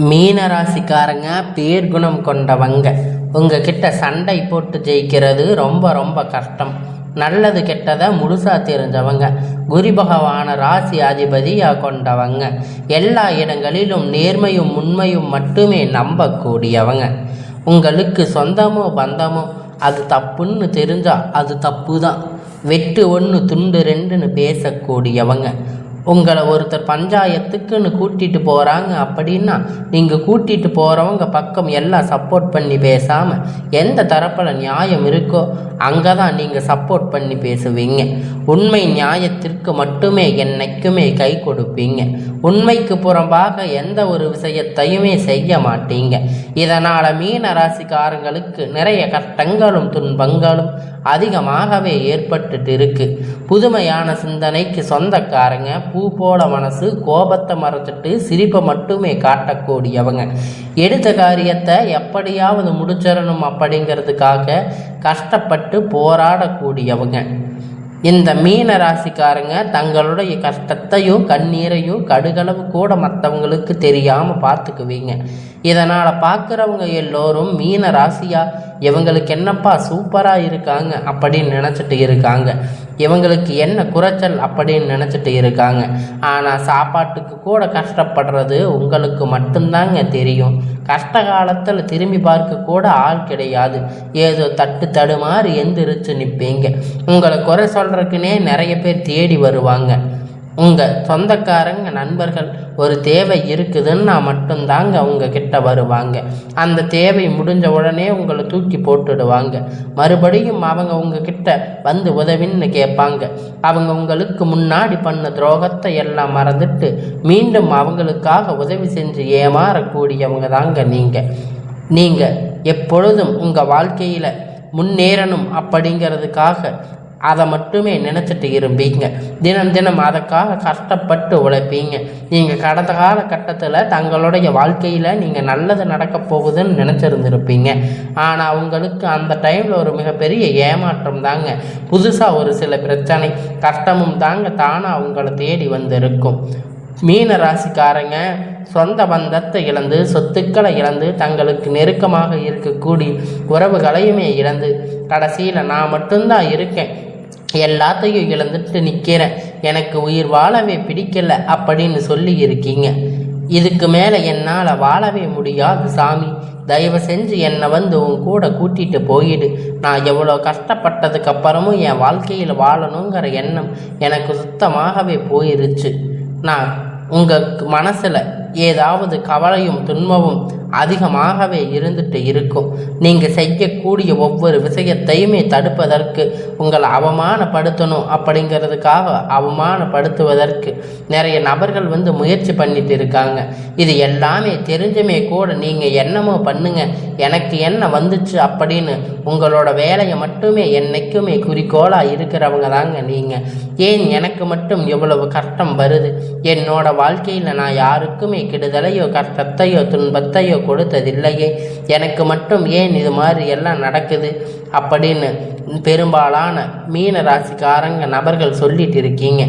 மீனராசிக்காரங்க பேர்குணம் கொண்டவங்க. உங்ககிட்ட சண்டை போட்டு ஜெயிக்கிறது ரொம்ப ரொம்ப கஷ்டம். நல்லது கெட்டதை முழுசா தெரிஞ்சவங்க. குரு பகவான ராசி அதிபதியாக கொண்டவங்க. எல்லா இடங்களிலும் நேர்மையும் உண்மையும் மட்டுமே நம்பக்கூடியவங்க. உங்களுக்கு சொந்தமோ பந்தமோ அது தப்புன்னு தெரிஞ்சா அது தப்பு தான். வெட்டு ஒன்று துண்டு ரெண்டுன்னு பேசக்கூடியவங்க. உங்களை ஒருத்தர் பஞ்சாயத்துக்குன்னு கூட்டிகிட்டு போகிறாங்க அப்படின்னா நீங்கள் கூட்டிகிட்டு போகிறவங்க பக்கம் எல்லாம் சப்போர்ட் பண்ணி பேசாமல் எந்த தரப்பில் நியாயம் இருக்கோ அங்கே தான் நீங்கள் சப்போர்ட் பண்ணி பேசுவீங்க. உண்மை நியாயத்திற்கு மட்டுமே என்னைக்குமே கை கொடுப்பீங்க. உண்மைக்கு புறம்பாக எந்த ஒரு விஷயத்தையுமே செய்ய மாட்டீங்க. இதனால் மீன ராசிக்காரங்களுக்கு நிறைய கஷ்டங்களும் துன்பங்களும் அதிகமாகவே ஏற்பட்டுட்டு இருக்கு. புதுமையான சிந்தனைக்கு சொந்தக்காரங்க. பூ போல மனசு, கோபத்தை மறைச்சிட்டு சிரிப்பை மட்டுமே காட்டக்கூடியவங்க. எடுத்த காரியத்தை எப்படியாவது முடிச்சிடணும் அப்படிங்கிறதுக்காக கஷ்டப்பட்டு போராடக்கூடியவங்க. இந்த மீன ராசிக்காரங்க தங்களுடைய கஷ்டத்தையும் கண்ணீரையும் கடுகளவு கூட மற்றவங்களுக்கு தெரியாமல் பார்த்துக்குவீங்க. இதனால் பார்க்குறவங்க எல்லோரும் மீன ராசியா இவங்களுக்கு என்னப்பா சூப்பராக இருக்காங்க அப்படின்னு நினச்சிட்டு இருக்காங்க. இவங்களுக்கு என்ன குறைச்சல் அப்படின்னு நினச்சிட்டு இருக்காங்க. ஆனால் சாப்பாட்டுக்கு கூட கஷ்டப்படுறது உங்களுக்கு மட்டும்தாங்க தெரியும். கஷ்ட காலத்தில் திரும்பி பார்க்க கூட ஆள் கிடையாது. ஏதோ தடுமாறி எந்திரிச்சு நிற்பீங்க. உங்களை குறை சொல்கிறதுக்குனே நிறைய பேர் தேடி வருவாங்க. உங்கள் சொந்தக்காரங்க நண்பர்கள் ஒரு தேவை இருக்குதுன்னா மட்டும்தாங்க உங்ககிட்ட வருவாங்க. அந்த தேவை முடிஞ்ச உடனே உங்களை தூக்கி போட்டுடுவாங்க. மறுபடியும் அவங்க உங்ககிட்ட வந்து உதவின்னு கேட்பாங்க. அவங்க உங்களுக்கு முன்னாடி பண்ண துரோகத்தை எல்லாம் மறந்துட்டு மீண்டும் அவங்களுக்காக உதவி செஞ்சு ஏமாறக்கூடியவங்க தாங்க நீங்கள் எப்பொழுதும் உங்கள் வாழ்க்கையில் முன்னேறணும் அப்படிங்கிறதுக்காக அதை மட்டுமே நினச்சிட்டு இருப்பீங்க. தினம் தினம் அதுக்காக கஷ்டப்பட்டு உழைப்பீங்க. நீங்கள் கடந்த காலகட்டத்தில் தங்களுடைய வாழ்க்கையில் நீங்கள் நல்லது நடக்க போகுதுன்னு நினச்சிருந்துருப்பீங்க. ஆனால் உங்களுக்கு அந்த டைமில் ஒரு மிகப்பெரிய ஏமாற்றம் தாங்க. புதுசாக ஒரு சில பிரச்சனை கஷ்டமும் தாங்க தானாக உங்களை தேடி வந்திருக்கும். மீன ராசிக்காரங்க சொந்த பந்தத்தை இழந்து, சொத்துக்களை இழந்து, தங்களுக்கு நெருக்கமாக இருக்கக்கூடிய உறவுகளையுமே இழந்து கடைசியில் நான் மட்டும்தான் இருக்கேன், எல்லாத்தையும் இழந்துட்டு நிற்கிறேன், எனக்கு உயிர் வாழவே பிடிக்கல அப்படின்னு சொல்லி இருக்கீங்க. இதுக்கு மேலே என்னால் வாழவே முடியாது சாமி, தயவு செஞ்சு என்னை வந்து உன் கூட கூட்டிகிட்டு போயிடு. நான் எவ்வளோ கஷ்டப்பட்டதுக்கு அப்புறமும் என் வாழ்க்கையில் வாழணுங்கிற எண்ணம் எனக்கு சுத்தமாகவே போயிருச்சு. நான் உங்கள் மனசில் ஏதாவது கவலையும் துன்பமும் அதிகமாகவே இருந்துட்டு இருக்கும். நீங்கள் செய்யக்கூடிய ஒவ்வொரு விஷயத்தையுமே தடுப்பதற்கு, உங்களை அவமானப்படுத்தணும் அப்படிங்கிறதுக்காக அவமானப்படுத்துவதற்கு நிறைய நபர்கள் வந்து முயற்சி பண்ணிட்டு இருக்காங்க. இது எல்லாமே தெரிஞ்சுமே கூட நீங்கள் என்னமோ பண்ணுங்க, எனக்கு என்ன வந்துச்சு அப்படின்னு உங்களோட வேலையை மட்டுமே என்னைக்குமே குறிக்கோளாக இருக்கிறவங்க தாங்க நீங்கள். ஏன் எனக்கு மட்டும் எவ்வளவு கஷ்டம் வருது? என்னோட வாழ்க்கையில் நான் யாருக்குமே கெடுதலையோ கஷ்டத்தையோ துன்பத்தையோ கொடுத்ததில்லையே, எனக்கு மட்டும் ஏன் இது மாதிரி எல்லாம் நடக்குது அப்படின்னு பெரும்பாலான மீன ராசிக்காரங்க நபர்கள் சொல்லிட்டு இருக்கீங்க.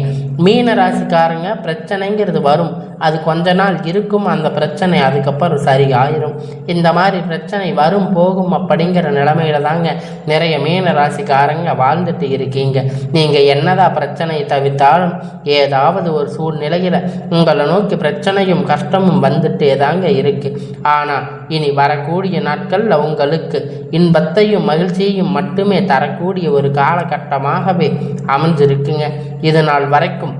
மீன ராசிக்காரங்க பிரச்சனைங்கிறது வரும், அது கொஞ்ச நாள் இருக்கும். அந்த பிரச்சனை அதுக்கப்புறம் சரி ஆயிரும். இந்த மாதிரி பிரச்சனை வரும் போகும் அப்படிங்கிற நிலைமையில தாங்க நிறைய மீன ராசிக்காரங்க வாழ்ந்துட்டு இருக்கீங்க. நீங்கள் என்னதான் பிரச்சனையை தவிர்த்தாலும் ஏதாவது ஒரு சூழ்நிலையில் உங்களை நோக்கி பிரச்சனையும் கஷ்டமும் வந்துட்டே தாங்க இருக்கு. ஆனால் இனி வரக்கூடிய நாட்களில் உங்களுக்கு இன்பத்தையும் மகிழ்ச்சியையும் மட்டுமே தரக்கூடிய ஒரு காலகட்டமாகவே அமைஞ்சிருக்குங்க. இது நாள் வரைக்கும்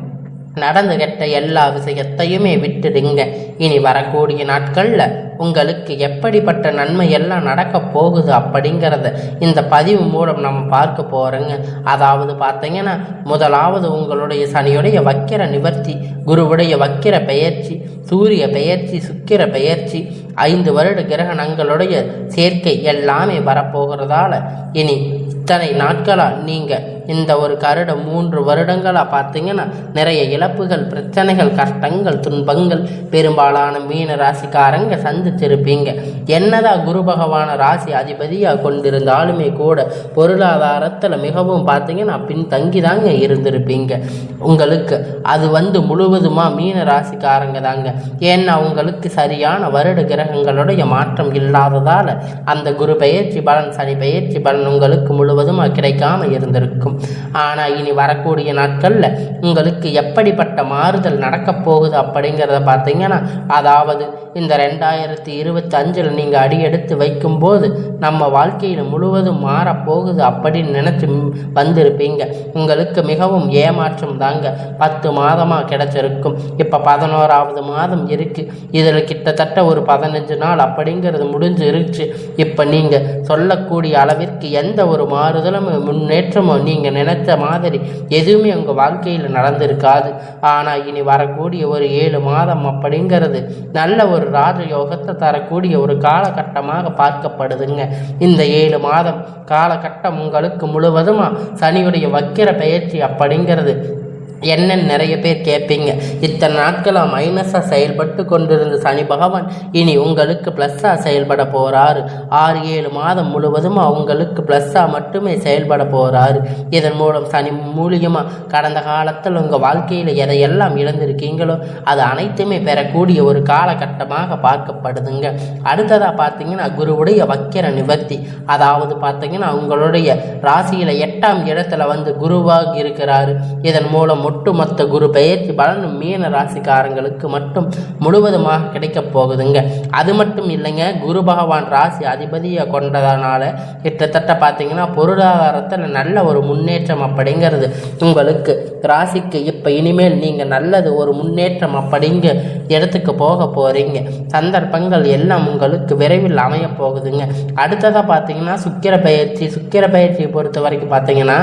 நடந்து கெட்ட எல்லா விஷயத்தையுமே விட்டுடுங்க. இனி வரக்கூடிய நாட்களில் உங்களுக்கு எப்படிப்பட்ட நன்மை எல்லாம் நடக்க போகுது அப்படிங்கிறத இந்த பதிவு மூலம் நம்ம பார்க்க போகிறோங்க. அதாவது பார்த்தீங்கன்னா, முதலாவது உங்களுடைய சனியுடைய வக்கிர நிவர்த்தி, குருவுடைய வக்கிர பெயர்ச்சி, சூரிய பெயர்ச்சி, சுக்கிர பெயர்ச்சி, 5 வருட கிரகணங்களுடைய சேர்க்கை எல்லாமே வரப்போகிறதால இனி இத்தனை நாட்களாக நீங்கள் இந்த ஒரு கருடம் 3 வருடங்களாக பார்த்தீங்கன்னா நிறைய இழப்புகள், பிரச்சனைகள், கஷ்டங்கள், துன்பங்கள் பெரும்பாலான மீன ராசிக்காரங்க சந்திச்சிருப்பீங்க. என்னதான் குரு பகவான ராசி அதிபதியாக கொண்டிருந்தாலுமே கூட பொருளாதாரத்தில் மிகவும் பார்த்தீங்கன்னா பின்தங்கி தாங்க இருந்திருப்பீங்க. உங்களுக்கு அது முழுவதுமாக மீன ராசிக்காரங்க தாங்க. ஏன்னா உங்களுக்கு சரியான வருட கிரகங்களுடைய மாற்றம் இல்லாததால் அந்த குரு பெயர்ச்சி பலன், சனி பெயர்ச்சி பலன் உங்களுக்கு முழுவதுமாக கிடைக்காம இருந்திருக்கும். ஆனால் இனி வரக்கூடிய நாட்களில் உங்களுக்கு எப்படிப்பட்ட மாறுதல் நடக்கப் போகுது அப்படிங்கிறத பார்த்தீங்கன்னா, அதாவது இந்த 2025 நீங்கள் அடியெடுத்து வைக்கும்போது நம்ம வாழ்க்கையில் முழுவதும் மாறப்போகுது அப்படின்னு நினச்சி வந்திருப்பீங்க. உங்களுக்கு மிகவும் ஏமாற்றம் தாங்க 10 மாதமாக கிடைச்சிருக்கும். இப்போ 11வது மாதம் இருக்குது. இதில் கிட்டத்தட்ட ஒரு 15 நாள் அப்படிங்கிறது முடிஞ்சு இருந்துச்சு. இப்போ நீங்கள் சொல்லக்கூடிய அளவிற்கு எந்த ஒரு மாறுதலும் முன்னேற்றமோ நீங்கள் நினைத்த மாதிரி எதுவுமே உங்கள் வாழ்க்கையில் நடந்திருக்காது. ஆனால் இனி வரக்கூடிய ஒரு 7 மாதம் அப்படிங்கிறது நல்ல ஒரு ராஜயோகத்தை தரக்கூடிய ஒரு காலகட்டமாக பார்க்கப்படுதுங்க. இந்த 7 மாதம் காலகட்டம் உங்களுக்கு முழுவதுமாக சனியுடைய வக்கிர பெயர்ச்சி அப்படிங்கிறது என்னன்னு நிறைய பேர் கேட்பீங்க. இத்தனை நாட்களாக மைனஸாக செயல்பட்டு கொண்டிருந்த சனி பகவான் இனி உங்களுக்கு ப்ளஸ்ஸாக செயல்பட போகிறாரு. 6-7 மாதம் முழுவதும் உங்களுக்கு ப்ளஸ்ஸாக மட்டுமே செயல்பட போகிறாரு. இதன் மூலம் சனி மூலியமாக கடந்த காலத்தில் உங்கள் வாழ்க்கையில் எதையெல்லாம் இழந்திருக்கீங்களோ அது அனைத்துமே பெறக்கூடிய ஒரு காலகட்டமாக பார்க்கப்படுதுங்க. அடுத்ததாக பார்த்தீங்கன்னா குருவுடைய வக்கிர நிவர்த்தி, அதாவது பார்த்தீங்கன்னா உங்களுடைய ராசியில் 8ஆம் இடத்துல குருவாக இருக்கிறாரு. இதன் மூலம் ஒட்டுமொத்த குரு பெயர்ச்சி பலன் மீன ராசிக்காரங்களுக்கு மட்டும் முழுவதுமாக கிடைக்க போகுதுங்க. அது மட்டும் இல்லைங்க, குரு பகவான் ராசி அதிபதியை கொண்டதனால கிட்டத்தட்ட பார்த்தீங்கன்னா பொருளாதாரத்தில் நல்ல ஒரு முன்னேற்றம் அப்படிங்கிறது உங்களுக்கு ராசிக்கு இப்போ இனிமேல் நீங்கள் நல்லது ஒரு முன்னேற்றம் அப்படிங்க இடத்துக்கு போக போகிறீங்க. சந்தர்ப்பங்கள் எல்லாம் உங்களுக்கு விரைவில் அமைய போகுதுங்க. அடுத்ததாக பார்த்தீங்கன்னா சுக்கிர பயிற்சியை பொறுத்த வரைக்கும் பார்த்தீங்கன்னா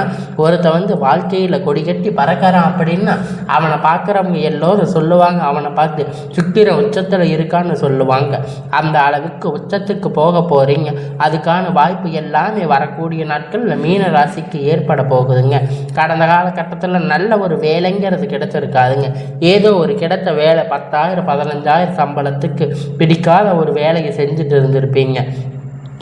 ஒருத்த வாழ்க்கையில் கொடி கட்டி பறக்கிறான் அப்படின்னா அவனை பார்க்குறவங்க எல்லோரும் சொல்லுவாங்க, அவனை பார்த்து சுக்கிரன் உச்சத்தில் இருக்கான்னு சொல்லுவாங்க. அந்த அளவுக்கு உச்சத்துக்கு போக போகிறீங்க. அதுக்கான வாய்ப்பு எல்லாமே வரக்கூடிய நாட்களில் மீன ராசிக்கு ஏற்பட போகுதுங்க. கடந்த காலகட்டத்தில் நல்ல ஒரு வேலைங்கிறது கிடைச்சிருக்காதுங்க. ஏதோ ஒரு கிடைத்த வேலை 10,000 15,000 சம்பளத்துக்கு பிடிக்காத ஒரு வேலையை செஞ்சுட்டு இருந்திருப்பீங்க.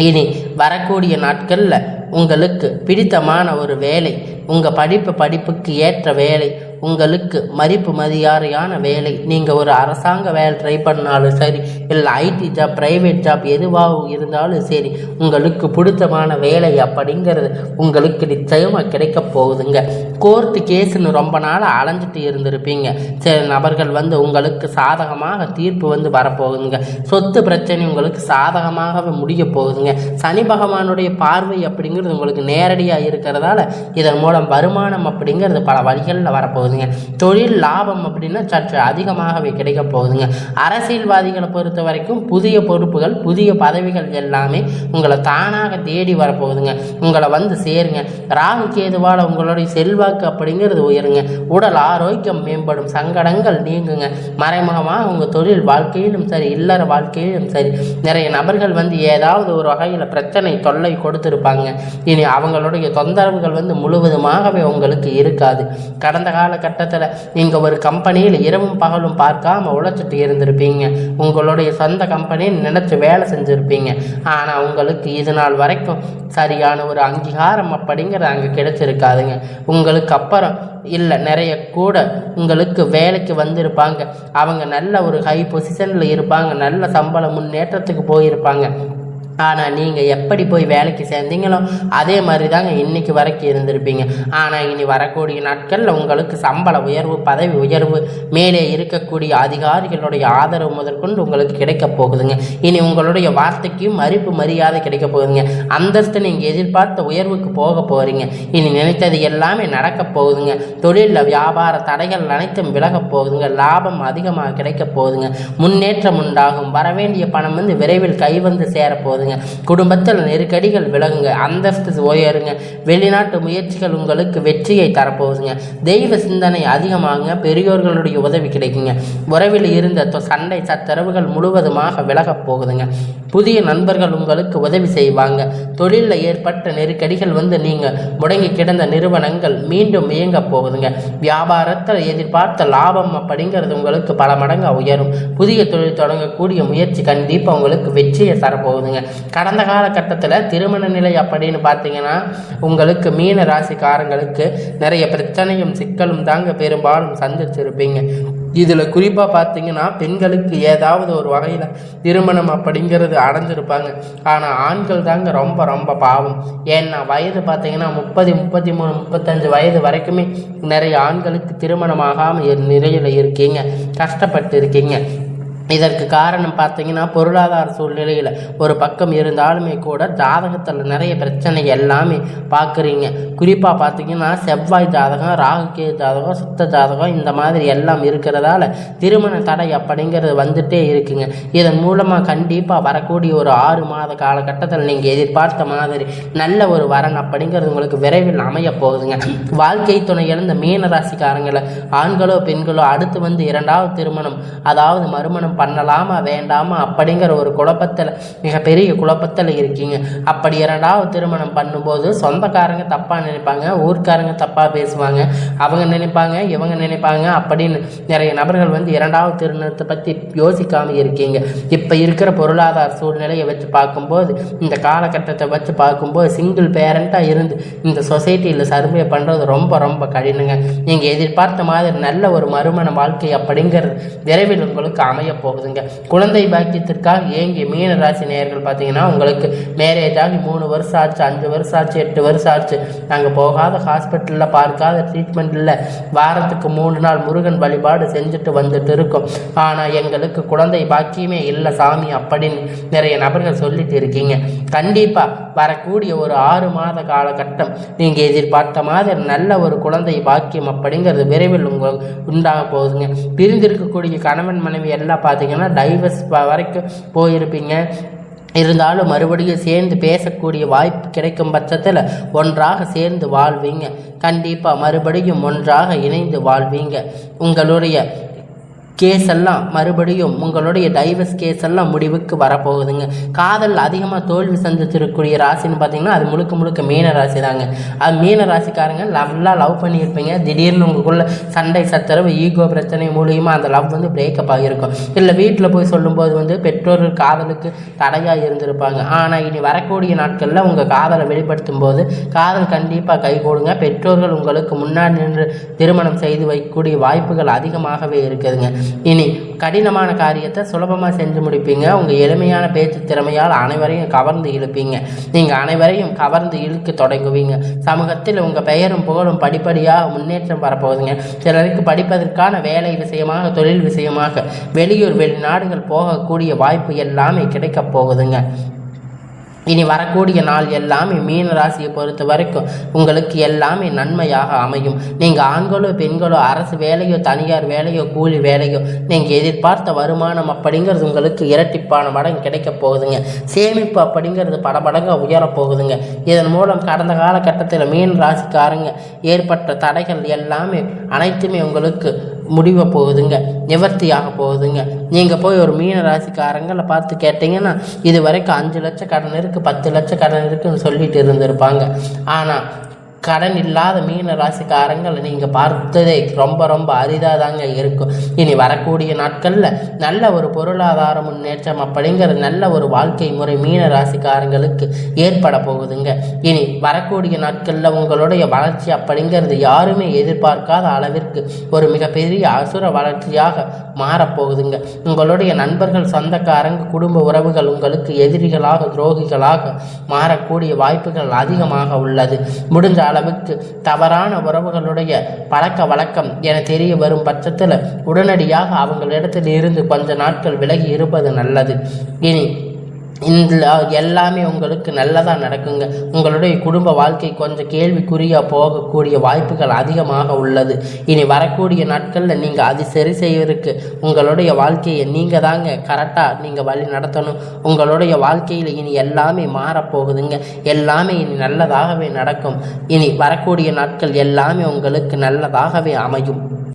இனி வரக்கூடிய நாட்களில் உங்களுக்கு பிடித்தமான ஒரு வேலை, உங்கள் படிப்புக்கு ஏற்ற வேலை, உங்களுக்கு மதிப்பு மரியாதையான வேலை, நீங்கள் ஒரு அரசாங்க வேலை ட்ரை பண்ணாலும் சரி, இல்லை ஐடி ஜாப், ப்ரைவேட் ஜாப் எதுவாக இருந்தாலும் சரி, உங்களுக்கு பிடித்தமான வேலை அப்படிங்கிறது உங்களுக்கு நிச்சயமாக கிடைக்க போகுதுங்க. கோர்ட்டு கேஸுன்னு ரொம்ப நாளாக அலைஞ்சிட்டு இருந்திருப்பீங்க. சில நபர்கள் உங்களுக்கு சாதகமாக தீர்ப்பு வரப்போகுதுங்க. சொத்து பிரச்சனை உங்களுக்கு சாதகமாகவே முடிய போகுதுங்க. சனி பகவானுடைய பார்வை அப்படிங்கிறது உங்களுக்கு நேரடியாக இருக்கிறதால இதன் மூலம் வருமானம் அப்படிங்கிறது பல வழிகளில் வரப்போகுது. தொழில் லாபம் அப்படின்னா சற்று அதிகமாகவே கிடைக்க போகுதுங்க. அரசியல்வாதிகளை பொறுத்த வரைக்கும் புதிய பொறுப்புகள், புதிய பதவிகள் எல்லாமே உங்களை தானாக தேடி வரப்போகுதுங்க. உங்களை சேருங்க. ராகு கேதுவால் உங்களுடைய செல்வாக்கு அப்படிங்கிறது உயருங்க. உடல் ஆரோக்கியம் மேம்படும், சங்கடங்கள் நீங்குங்க. மறைமுகமாக உங்கள் தொழில் வாழ்க்கையிலும் சரி, இல்லற வாழ்க்கையிலும் சரி, நிறைய நபர்கள் ஏதாவது ஒரு வகையில் பிரச்சனை தொல்லை கொடுத்துருப்பாங்க. இனி அவங்களுடைய தொந்தரவுகள் முழுவதுமாகவே உங்களுக்கு இருக்காது. கடந்த காலகட்டத்தில் நீங்கள் ஒரு கம்பெனியில் இரவும் பகலும் பார்க்காம உழைச்சிட்டு இருந்திருப்பீங்க. உங்களுடைய சொந்த கம்பெனின்னு நினைச்சு வேலை செஞ்சுருப்பீங்க. ஆனால் உங்களுக்கு இது நாள் வரைக்கும் சரியான ஒரு அங்கீகாரம் அப்படிங்கிறது அங்கே கிடைச்சிருக்காதுங்க. உங்களுக்கு அப்புறம் இல்லை நிறைய கூட உங்களுக்கு வேலைக்கு வந்திருப்பாங்க. அவங்க நல்ல ஒரு ஹை பொசிஷனில் இருப்பாங்க, நல்ல சம்பள முன்னேற்றத்துக்கு போயிருப்பாங்க. ஆனால் நீங்கள் எப்படி போய் வேலைக்கு சேர்ந்தீங்களோ அதே மாதிரி தாங்க இன்றைக்கி வரைக்கும் இருந்திருப்பீங்க. ஆனால் இனி வரக்கூடிய நாட்களில் உங்களுக்கு சம்பள உயர்வு, பதவி உயர்வு, மேலே இருக்கக்கூடிய அதிகாரிகளுடைய ஆதரவு முதற்கொண்டு உங்களுக்கு கிடைக்க போகுதுங்க. இனி உங்களுடைய வார்த்தைக்கும் மதிப்பு மரியாதை கிடைக்க போகுதுங்க. அந்தஸ்து நீங்கள் எதிர்பார்த்த உயர்வுக்கு போக போகிறீங்க. இனி நினைத்தது எல்லாமே நடக்க போகுதுங்க. தொழிலில் வியாபார தடைகள் அனைத்தும் விலகப் போகுதுங்க. லாபம் அதிகமாக கிடைக்க போகுதுங்க. முன்னேற்றம் உண்டாகும். வரவேண்டிய பணம் விரைவில் கை சேரப்போகுதுங்க. தரப்போகுதுங்க. குடும்பத்தில் நெருக்கடிகள் விலகுங்க, அந்தஸ்து உயருங்க. வெளிநாட்டு முயற்சிகள் உங்களுக்கு வெற்றியை தரப்போகுதுங்க. தெய்வ சிந்தனை அதிகமாகுங்க, பெரியோர்களுடைய உதவி கிடைக்குங்க. உறவில் இருந்த சண்டை சச்சரவுகள் முழுவதுமாக விலகப் போகுதுங்க. புதிய நண்பர்கள் உங்களுக்கு உதவி செய்வாங்க. தொழிலில் ஏற்பட்ட நெருக்கடிகள் நீங்கள் முடங்கி கிடந்த நிறுவனங்கள் மீண்டும் இயங்க போகுதுங்க. வியாபாரத்தில் எதிர்பார்த்த லாபம் அப்படிங்கிறது உங்களுக்கு பல மடங்கு உயரும். புதிய தொழில் தொடங்கக்கூடிய முயற்சி கண்டிப்பாக உங்களுக்கு வெற்றியை தரப்போகுதுங்க. கடந்த காலகட்டத்தில் திருமண நிலை அப்படின்னு பார்த்தீங்கன்னா உங்களுக்கு மீன ராசிக்காரங்களுக்கு நிறைய பிரச்சனையும் சிக்கலும் தாங்க பெரும்பாலும் சந்திச்சிருப்பீங்க. இதில் குறிப்பாக பார்த்தீங்கன்னா பெண்களுக்கு ஏதாவது ஒரு வகையில் திருமணம் அப்படிங்கிறது அடைஞ்சிருப்பாங்க. ஆனால் ஆண்கள் தாங்க ரொம்ப ரொம்ப பாவம். ஏன்னா வயது பார்த்தீங்கன்னா 30, 33, 35 வயது வரைக்குமே நிறைய ஆண்களுக்கு திருமணமாகாமல் நிலையில் இருக்கீங்க, கஷ்டப்பட்டு இருக்கீங்க. இதற்கு காரணம் பார்த்தீங்கன்னா பொருளாதார சூழ்நிலையில் ஒரு பக்கம் இருந்தாலுமே கூட ஜாதகத்தில் நிறைய பிரச்சனை எல்லாமே பார்க்குறீங்க. குறிப்பாக பார்த்தீங்கன்னா செவ்வாய் ஜாதகம், ராகுகே ஜாதகம், சுத்த ஜாதகம் இந்த மாதிரி எல்லாம் இருக்கிறதால திருமண தடை அப்படிங்கிறது வந்துட்டே இருக்குங்க. இதன் மூலமாக கண்டிப்பாக வரக்கூடிய ஒரு 6 மாத காலகட்டத்தில் நீங்கள் எதிர்பார்த்த மாதிரி நல்ல ஒரு வரன் அப்படிங்கிறது உங்களுக்கு விரைவில் அமைய போகுதுங்க. வாழ்க்கை துணை இழந்த மீன ராசிக்காரங்களை ஆண்களோ பெண்களோ அடுத்து 2வது திருமணம் அதாவது மறுமணம் பண்ணலாமா வேண்டாமா அப்படிங்கிற ஒரு குழப்பத்தில், மிகப்பெரிய குழப்பத்தில் இருக்கீங்க. அப்படி 2வது திருமணம் பண்ணும்போது சொந்தக்காரங்க தப்பாக நினைப்பாங்க, ஊர்க்காரங்க தப்பாக பேசுவாங்க, அவங்க நினைப்பாங்க இவங்க நினைப்பாங்க அப்படின்னு நிறைய நபர்கள் 2வது திருமணத்தை பற்றி யோசிக்காமல் இருக்கீங்க. இப்போ இருக்கிற பொருளாதார சூழ்நிலையை வச்சு பார்க்கும்போது, இந்த காலகட்டத்தை வச்சு பார்க்கும்போது சிங்கிள் பேரண்ட்டாக இருந்து இந்த சொசைட்டியில் சர்வே பண்ணுறது ரொம்ப ரொம்ப கடினங்க. நீங்கள் எதிர்பார்த்த மாதிரி நல்ல ஒரு மறுமண வாழ்க்கை அப்படிங்கிறது விரைவில் உங்களுக்கு அமைய போகுதுங்க. குழந்தை பாக்கியத்திற்காக ஏங்கிய மீன ராசி நேயர்கள் பார்த்தீங்கன்னா உங்களுக்கு மேரேஜ் ஆகி 3 வருஷம் ஆச்சு, 5 வருஷம் ஆச்சு, 8 வருஷம் ஆச்சு, நாங்கள் போகாத ஹாஸ்பிட்டலில் பார்க்காத ட்ரீட்மெண்ட் இல்லை, வாரத்துக்கு 3 நாள் முருகன் வழிபாடு செஞ்சுட்டு வந்துட்டு இருக்கோம், ஆனால் எங்களுக்கு குழந்தை பாக்கியமே இல்லை சாமி அப்படின்னு நிறைய நபர்கள் சொல்லிட்டு இருக்கீங்க. கண்டிப்பாக வரக்கூடிய ஒரு 6 மாத காலகட்டம் நீங்கள் எதிர்பார்த்த மாதிரி நல்ல ஒரு குழந்தை பாக்கியம் அப்படிங்கிறது விரைவில் உங்களுக்கு உண்டாக போகுதுங்க. பிரிந்திருக்கக்கூடிய கணவன் மனைவி எல்லாம் பார்த்தீங்கன்னா டைவர்ஸ் வரைக்கும் போயிருப்பீங்க. இருந்தாலும் மறுபடியும் சேர்ந்து பேசக்கூடிய வாய்ப்பு கிடைக்கும் பட்சத்தில் ஒன்றாக சேர்ந்து வாழ்வீங்க. கண்டிப்பாக மறுபடியும் ஒன்றாக இணைந்து வாழ்வீங்க. உங்களுடைய கேஸ் எல்லாம் மறுபடியும் உங்களுடைய டைவர்ஸ் கேஸ் எல்லாம் முடிவுக்கு வரப்போகுதுங்க. காதல் அதிகமாக தோல்வி சந்திச்சிருக்கக்கூடிய ராசின்னு பார்த்தீங்கன்னா அது முழுக்க முழுக்க மீன ராசி தாங்க. அது மீன ராசிக்காரங்க நல்லா லவ் பண்ணியிருப்பீங்க. திடீர்னு உங்களுக்குள்ள சண்டை சச்சரவு ஈகோ பிரச்சனை மூலியமாக அந்த லவ் பிரேக்கப் ஆகியிருக்கும். இல்லை வீட்டில் போய் சொல்லும்போது பெற்றோர்கள் காதலுக்கு தடையாக இருந்திருப்பாங்க. ஆனால் இனி வரக்கூடிய நாட்களில் உங்கள் காதலை வெளிப்படுத்தும் போது காதல் கண்டிப்பாக கைகூடுங்க. பெற்றோர்கள் உங்களுக்கு முன்னாடி நின்று திருமணம் செய்து வைக்கக்கூடிய வாய்ப்புகள் அதிகமாகவே இருக்குதுங்க. இனி கடினமான காரியத்தை சுலபமாக செஞ்சு முடிப்பீங்க. உங்கள் எளிமையான பேச்சு திறமையால் அனைவரையும் கவர்ந்து இழுப்பீங்க. நீங்கள் அனைவரையும் கவர்ந்து இழுக்க தொடங்குவீங்க. சமூகத்தில் உங்கள் பெயரும் புகழும் படிப்படியாக முன்னேற்றம் வரப்போகுதுங்க. சிலருக்கு படிப்பதற்கான வேலை விஷயமாக, தொழில் விஷயமாக வெளியூர் வெளிநாடுகள் போகக்கூடிய வாய்ப்பு எல்லாமே கிடைக்கப் போகுதுங்க. இனி வரக்கூடிய நாள் எல்லாமே மீன ராசியை பொறுத்த வரைக்கும் உங்களுக்கு எல்லாமே நன்மையாக அமையும். நீங்கள் ஆண்களோ பெண்களோ அரசு வேலையோ தனியார் வேலையோ கூலி வேலையோ நீங்கள் எதிர்பார்த்த வருமானம் அப்படிங்கிறது உங்களுக்கு இரட்டிப்பான மடங்கு கிடைக்க போகுதுங்க. சேமிப்பு அப்படிங்கிறது பல மடங்கு உயரப்போகுதுங்க. இதன் மூலம் கடந்த காலகட்டத்தில் மீன ராசிக்காரங்க ஏற்பட்ட தடைகள் எல்லாமே அனைத்துமே உங்களுக்கு முடிவ போகுதுங்க, நிவர்த்தியாக போகுதுங்க. நீங்கள் போய் ஒரு மீன ராசிக்காரங்களை பார்த்து கேட்டிங்கன்னா இது வரைக்கும் 5 லட்சம் கடன் இருக்குது, 10 லட்சம் கடன் இருக்குன்னு சொல்லிட்டு இருந்திருப்பாங்க. ஆனால் கடன் இல்லாத மீன ராசிக்காரங்களை நீங்கள் பார்த்ததே ரொம்ப ரொம்ப அரிதாக தாங்க இருக்கும். இனி வரக்கூடிய நாட்களில் நல்ல ஒரு பொருளாதார முன்னேற்றம் அப்படிங்கிறது நல்ல ஒரு வாழ்க்கை முறை மீன ராசிக்காரங்களுக்கு ஏற்பட போகுதுங்க. இனி வரக்கூடிய நாட்களில் உங்களுடைய வளர்ச்சி அப்படிங்கிறது யாருமே எதிர்பார்க்காத அளவிற்கு ஒரு மிகப்பெரிய அசுர வளர்ச்சியாக மாறப்போகுதுங்க. உங்களுடைய நண்பர்கள், சொந்தக்காரங்க, குடும்ப உறவுகள் உங்களுக்கு எதிரிகளாக, துரோகிகளாக மாறக்கூடிய வாய்ப்புகள் அதிகமாக உள்ளது. முடிஞ்ச அளவுக்கு தவறான உறவுகளுடைய பழக்க வழக்கம் என தெரிய வரும் பட்சத்தில் உடனடியாக அவங்களிடத்தில் இருந்து கொஞ்ச நாட்கள் விலகி இருப்பது நல்லது. இனி எல்லாமே உங்களுக்கு நல்லதாக நடக்குங்க. உங்களுடைய குடும்ப வாழ்க்கை கொஞ்சம் கேள்விக்குறியாக போகக்கூடிய வாய்ப்புகள் அதிகமாக உள்ளது. இனி வரக்கூடிய நாட்களில் நீங்கள் அது சரி செய்வதற்கு உங்களுடைய வாழ்க்கையை நீங்கள் தாங்க கரெக்டாக நீங்கள் வழி நடத்தணும். உங்களுடைய வாழ்க்கையில் இனி எல்லாமே மாறப்போகுதுங்க. எல்லாமே இனி நல்லதாகவே நடக்கும். இனி வரக்கூடிய நாட்கள் எல்லாமே உங்களுக்கு நல்லதாகவே அமையும்.